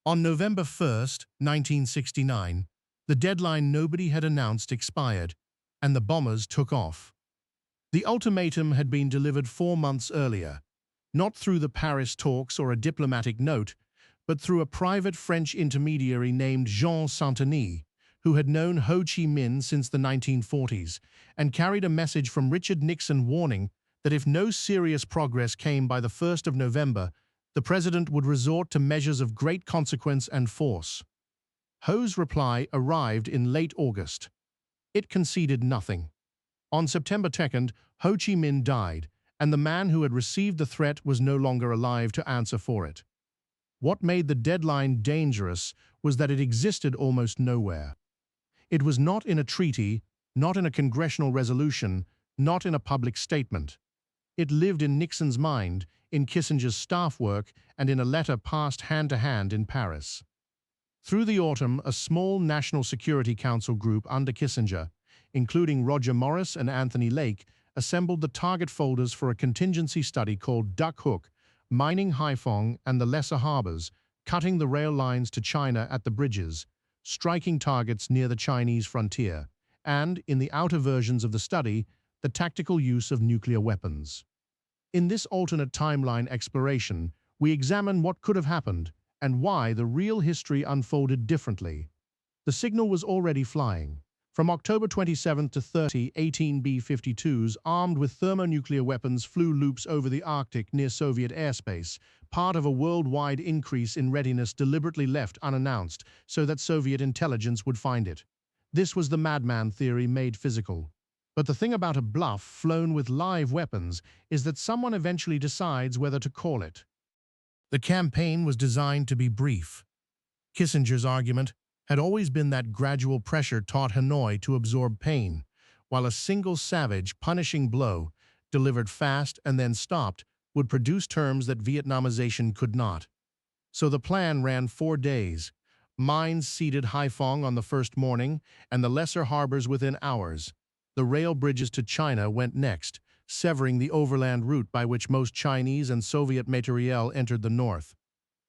On November 1st, 1969, the deadline nobody had announced expired, and the bombers took off. The ultimatum had been delivered 4 months earlier, not through the Paris talks or a diplomatic note, but through a private French intermediary named Jean Sainteny, who had known Ho Chi Minh since the 1940s and carried a message from Richard Nixon warning that if no serious progress came by the 1st of November, the president would resort to measures of great consequence and force. Ho's reply arrived in late August. It conceded nothing. On September 2nd, Ho Chi Minh died, and the man who had received the threat was no longer alive to answer for it. What made the deadline dangerous was that it existed almost nowhere. It was not in a treaty, not in a congressional resolution, not in a public statement. It lived in Nixon's mind, in Kissinger's staff work, and in a letter passed hand to hand in Paris. Through the autumn, a small National Security Council group under Kissinger, including Roger Morris and Anthony Lake, assembled the target folders for a contingency study called Duck Hook, mining Haiphong and the lesser harbors, cutting the rail lines to China at the bridges, striking targets near the Chinese frontier, and, in the outer versions of the study, the tactical use of nuclear weapons. In this alternate timeline exploration, we examine what could have happened and why the real history unfolded differently. The signal was already flying. From October 27 to 30, 18 B-52s armed with thermonuclear weapons flew loops over the Arctic near Soviet airspace, part of a worldwide increase in readiness deliberately left unannounced so that Soviet intelligence would find it. This was the madman theory made physical. But the thing about a bluff flown with live weapons is that someone eventually decides whether to call it. The campaign was designed to be brief. Kissinger's argument had always been that gradual pressure taught Hanoi to absorb pain, while a single savage, punishing blow, delivered fast and then stopped, would produce terms that Vietnamization could not. So the plan ran 4 days. Mines seeded Haiphong on the first morning, and the lesser harbors within hours. The rail bridges to China went next, severing the overland route by which most Chinese and Soviet materiel entered the north.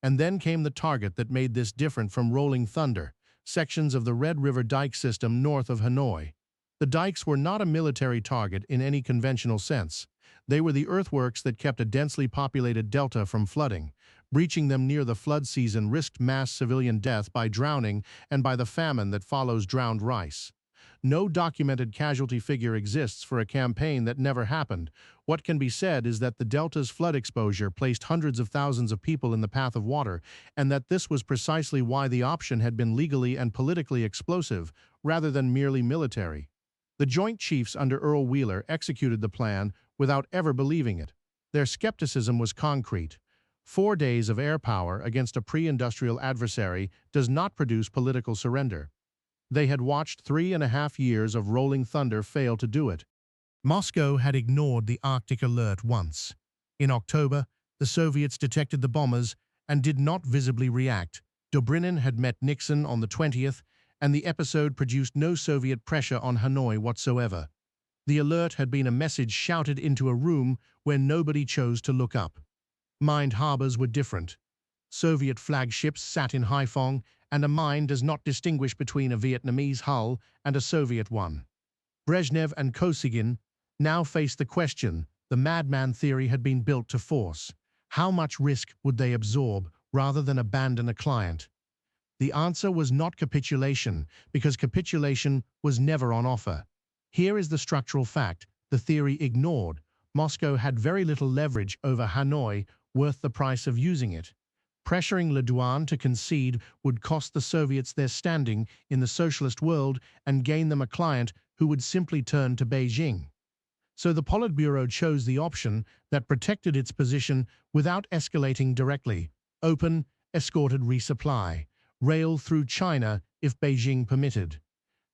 And then came the target that made this different from rolling thunder, sections of the Red River dike system north of Hanoi. The dikes were not a military target in any conventional sense. They were the earthworks that kept a densely populated delta from flooding. Breaching them near the flood season risked mass civilian death by drowning and by the famine that follows drowned rice. No documented casualty figure exists for a campaign that never happened. What can be said is that the delta's flood exposure placed hundreds of thousands of people in the path of water, and that this was precisely why the option had been legally and politically explosive, rather than merely military. The Joint Chiefs under Earl Wheeler executed the plan without ever believing it. Their skepticism was concrete. 4 days of air power against a pre-industrial adversary does not produce political surrender. They had watched 3.5 years of rolling thunder fail to do it. Moscow had ignored the Arctic alert once. In October, the Soviets detected the bombers and did not visibly react. Dobrynin had met Nixon on the 20th, and the episode produced no Soviet pressure on Hanoi whatsoever. The alert had been a message shouted into a room where nobody chose to look up. Mined harbors were different. Soviet flagships sat in Haiphong, and a mine does not distinguish between a Vietnamese hull and a Soviet one. Brezhnev and Kosygin now faced the question the madman theory had been built to force. How much risk would they absorb rather than abandon a client? The answer was not capitulation, because capitulation was never on offer. Here is the structural fact the theory ignored. Moscow had very little leverage over Hanoi worth the price of using it. Pressuring Le Duan to concede would cost the Soviets their standing in the socialist world and gain them a client who would simply turn to Beijing. So the Politburo chose the option that protected its position without escalating directly: open, escorted resupply, rail through China if Beijing permitted,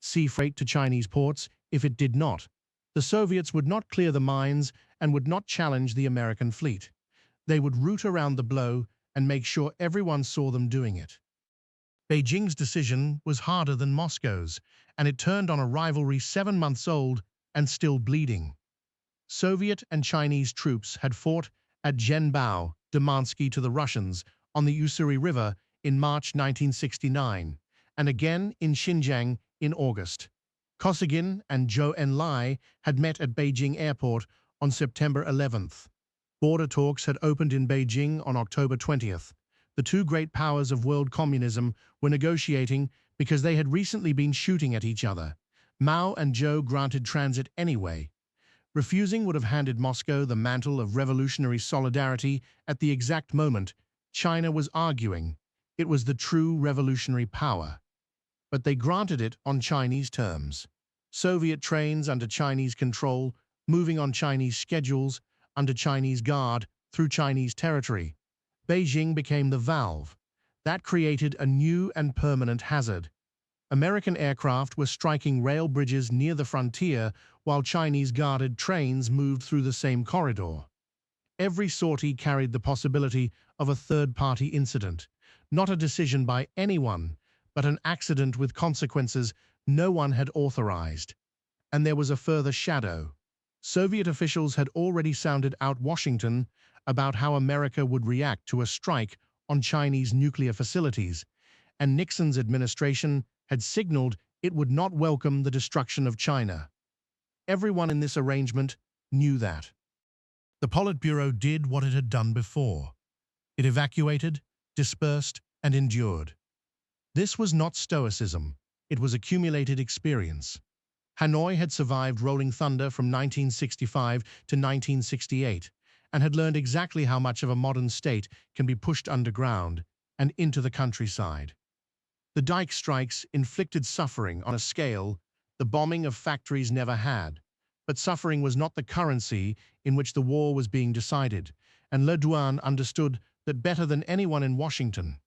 sea freight to Chinese ports if it did not. The Soviets would not clear the mines and would not challenge the American fleet. They would root around the blow and make sure everyone saw them doing it. Beijing's decision was harder than Moscow's, and it turned on a rivalry 7 months old and still bleeding. Soviet and Chinese troops had fought at Zhenbao, Demansky to the Russians, on the Ussuri River in March 1969, and again in Xinjiang in August. Kosygin and Zhou Enlai had met at Beijing Airport on September 11th. Border talks had opened in Beijing on October 20th. The two great powers of world communism were negotiating because they had recently been shooting at each other. Mao and Zhou granted transit anyway. Refusing would have handed Moscow the mantle of revolutionary solidarity at the exact moment China was arguing it was the true revolutionary power. But they granted it on Chinese terms. Soviet trains under Chinese control, moving on Chinese schedules, under Chinese guard, through Chinese territory. Beijing became the valve. That created a new and permanent hazard. American aircraft were striking rail bridges near the frontier while Chinese guarded trains moved through the same corridor. Every sortie carried the possibility of a third-party incident, not a decision by anyone, but an accident with consequences no one had authorized. And there was a further shadow. Soviet officials had already sounded out Washington about how America would react to a strike on Chinese nuclear facilities, and Nixon's administration had signaled it would not welcome the destruction of China. Everyone in this arrangement knew that. The Politburo did what it had done before. It evacuated, dispersed, and endured. This was not stoicism. It was accumulated experience. Hanoi had survived Rolling Thunder from 1965 to 1968 and had learned exactly how much of a modern state can be pushed underground and into the countryside. The dike strikes inflicted suffering on a scale the bombing of factories never had. But suffering was not the currency in which the war was being decided, and Le Duan understood that better than anyone in Washington.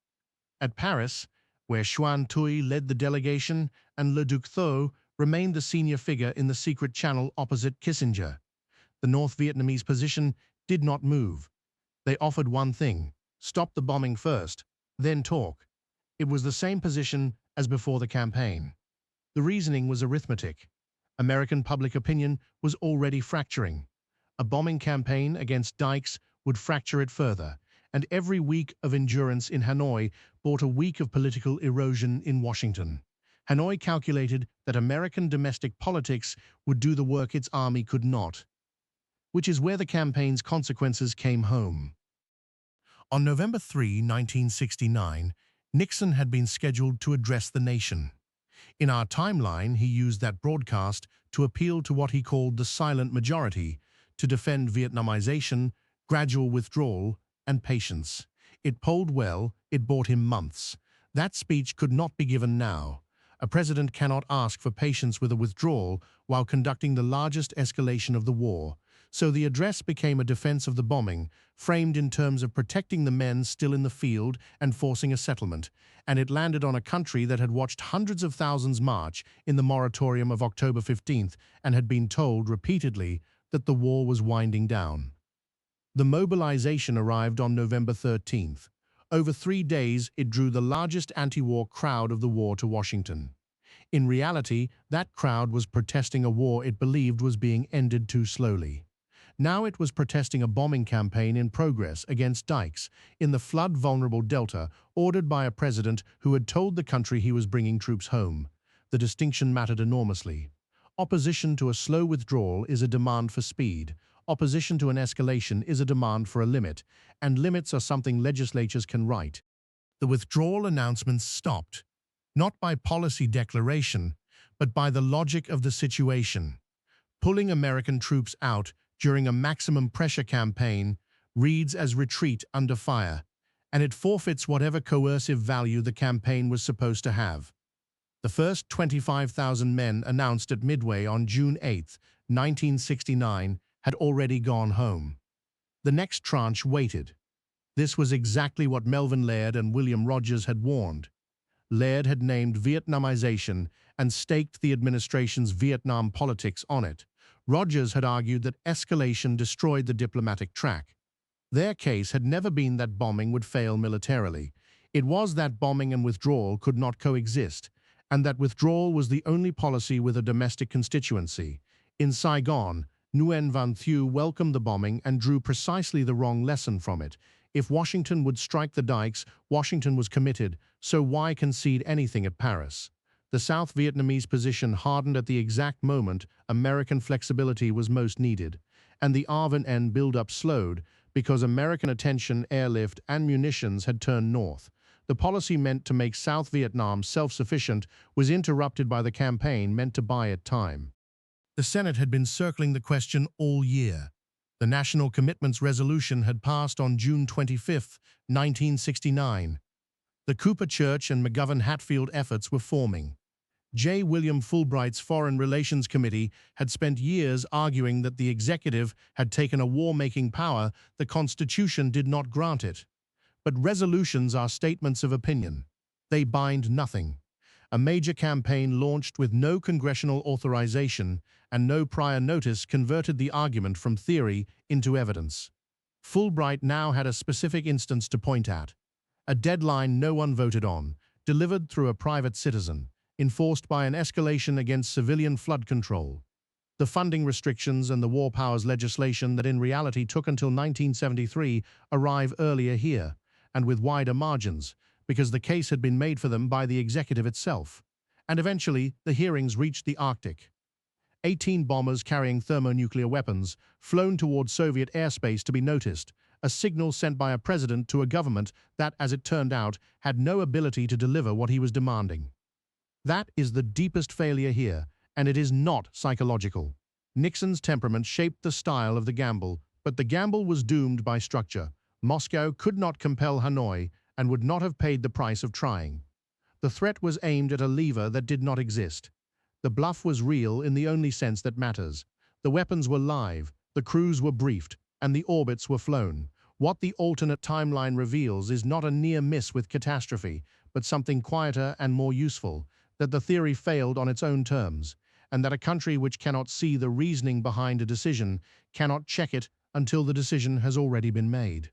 At Paris, where Xuan Tui led the delegation and Le Duc Tho remained the senior figure in the secret channel opposite Kissinger, the North Vietnamese position did not move. They offered one thing: stop the bombing first, then talk. It was the same position as before the campaign. The reasoning was arithmetic. American public opinion was already fracturing. A bombing campaign against dikes would fracture it further, and every week of endurance in Hanoi brought a week of political erosion in Washington. Hanoi calculated that American domestic politics would do the work its army could not, which is where the campaign's consequences came home. On November 3, 1969, Nixon had been scheduled to address the nation. In our timeline, he used that broadcast to appeal to what he called the silent majority, to defend Vietnamization, gradual withdrawal, and patience. It polled well, it bought him months. That speech could not be given now. A president cannot ask for patience with a withdrawal while conducting the largest escalation of the war. So the address became a defense of the bombing, framed in terms of protecting the men still in the field and forcing a settlement, and it landed on a country that had watched hundreds of thousands march in the moratorium of October 15th and had been told repeatedly that the war was winding down. The mobilization arrived on November 13th. Over 3 days, it drew the largest anti-war crowd of the war to Washington. In reality, that crowd was protesting a war it believed was being ended too slowly. Now it was protesting a bombing campaign in progress against dikes in the flood-vulnerable delta ordered by a president who had told the country he was bringing troops home. The distinction mattered enormously. Opposition to a slow withdrawal is a demand for speed. Opposition to an escalation is a demand for a limit, and limits are something legislatures can write. The withdrawal announcements stopped, not by policy declaration, but by the logic of the situation. Pulling American troops out during a maximum pressure campaign reads as retreat under fire, and it forfeits whatever coercive value the campaign was supposed to have. The first 25,000 men announced at Midway on June 8, 1969, had already gone home. The next tranche waited. This was exactly what Melvin Laird and William Rogers had warned. Laird had named Vietnamization and staked the administration's Vietnam politics on it. Rogers had argued that escalation destroyed the diplomatic track. Their case had never been that bombing would fail militarily. It was that bombing and withdrawal could not coexist, and that withdrawal was the only policy with a domestic constituency. In Saigon, Nguyen Van Thieu welcomed the bombing and drew precisely the wrong lesson from it. If Washington would strike the dikes, Washington was committed, so why concede anything at Paris? The South Vietnamese position hardened at the exact moment American flexibility was most needed, and the ARVN build-up slowed because American attention, airlift, and munitions had turned north. The policy meant to make South Vietnam self-sufficient was interrupted by the campaign meant to buy it time. The Senate had been circling the question all year. The National Commitments Resolution had passed on June 25, 1969. The Cooper Church and McGovern-Hatfield efforts were forming. J. William Fulbright's Foreign Relations Committee had spent years arguing that the executive had taken a war-making power the Constitution did not grant it. But resolutions are statements of opinion. They bind nothing. A major campaign launched with no congressional authorization and no prior notice converted the argument from theory into evidence. Fulbright now had a specific instance to point at. A deadline no one voted on, delivered through a private citizen, enforced by an escalation against civilian flood control. The funding restrictions and the war powers legislation that in reality took until 1973 arrive earlier here, and with wider margins, because the case had been made for them by the executive itself. And eventually, the hearings reached the Arctic. 18 bombers carrying thermonuclear weapons, flown toward Soviet airspace to be noticed, a signal sent by a president to a government that, as it turned out, had no ability to deliver what he was demanding. That is the deepest failure here, and it is not psychological. Nixon's temperament shaped the style of the gamble, but the gamble was doomed by structure. Moscow could not compel Hanoi and would not have paid the price of trying. The threat was aimed at a lever that did not exist. The bluff was real in the only sense that matters. The weapons were live, the crews were briefed, and the orbits were flown. What the alternate timeline reveals is not a near miss with catastrophe, but something quieter and more useful, that the theory failed on its own terms, and that a country which cannot see the reasoning behind a decision cannot check it until the decision has already been made.